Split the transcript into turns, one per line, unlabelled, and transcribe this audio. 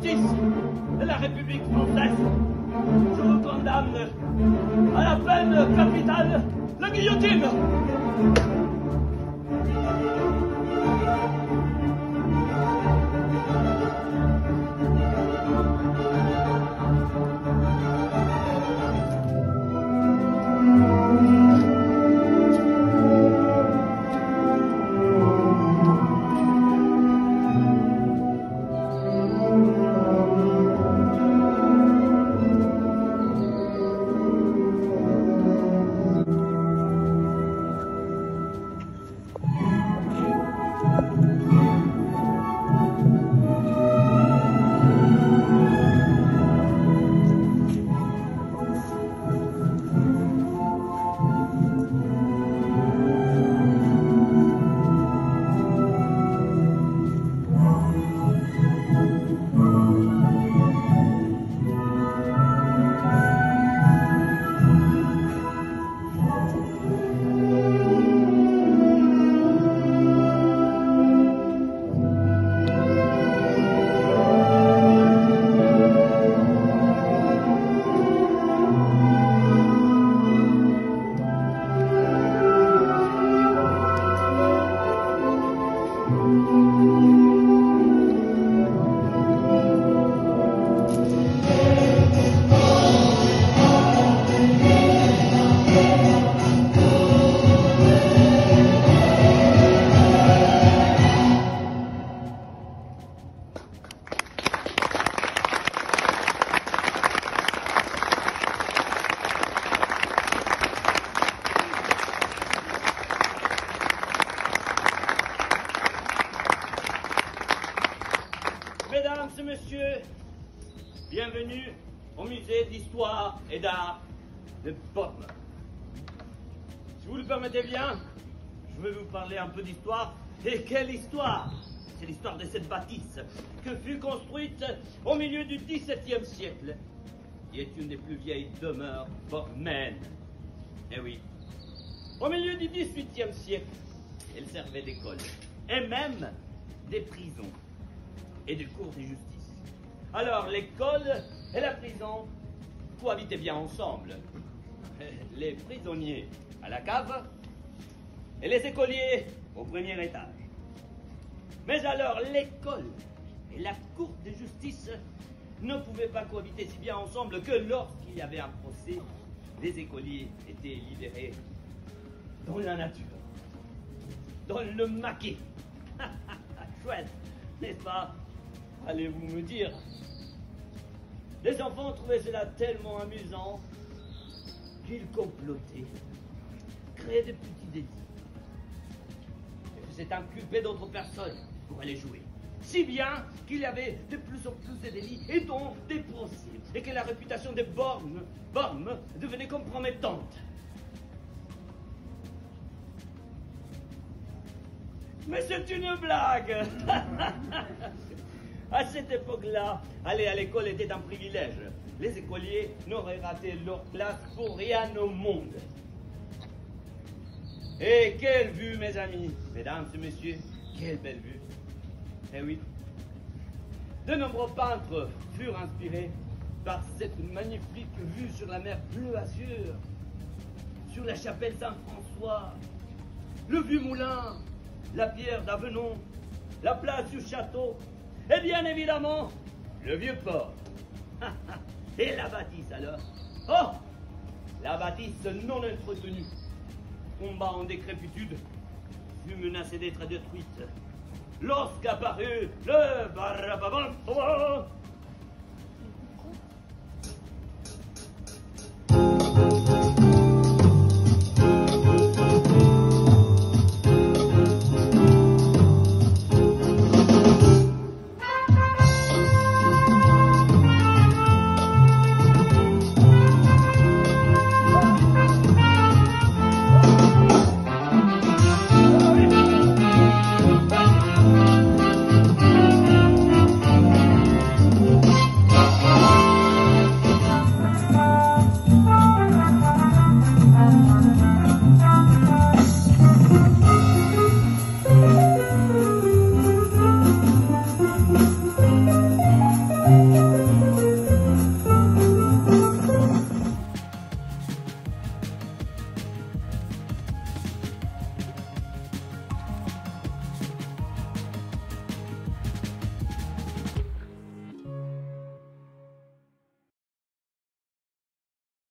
justice de la République française, je vous condamne à la peine capitale, la guillotine. Mesdames et messieurs, bienvenue au musée d'histoire et d'art de Bormes. Si vous le permettez bien, je vais vous parler un peu d'histoire. Et quelle histoire! C'est l'histoire de cette bâtisse que fut construite au milieu du XVIIe siècle, qui est une des plus vieilles demeures bormaines. Eh oui, au milieu du XVIIIe siècle, elle servait d'école, et même des prisons et de cours de justice. Alors l'école et la prison cohabitaient bien ensemble. Les prisonniers à la cave et les écoliers au premier étage. Mais alors l'école et la cour de justice ne pouvaient pas cohabiter si bien ensemble que lorsqu'il y avait un procès, les écoliers étaient libérés dans la nature, dans le maquis. Chouette, n'est-ce pas? Allez-vous me dire? Les enfants trouvaient cela tellement amusant qu'ils complotaient, créaient de petits délits, et faisaient inculper d'autres personnes pour aller jouer. Si bien qu'il y avait de plus en plus de délits et donc des procès, et que la réputation de Bormes devenait compromettante. Mais c'est une blague. À cette époque-là, aller à l'école était un privilège. Les écoliers n'auraient raté leur classe pour rien au monde. Et quelle vue, mes amis, mesdames et messieurs, quelle belle vue. Eh oui, de nombreux peintres furent inspirés par cette magnifique vue sur la mer bleu azur, sur la chapelle Saint-François, le vieux moulin, la pierre d'Avenon, la place du château, et bien évidemment, le vieux port. Et la bâtisse alors? Oh! La bâtisse non entretenue, combat en décrépitude, fut menacée d'être détruite lorsqu'apparut le Barababam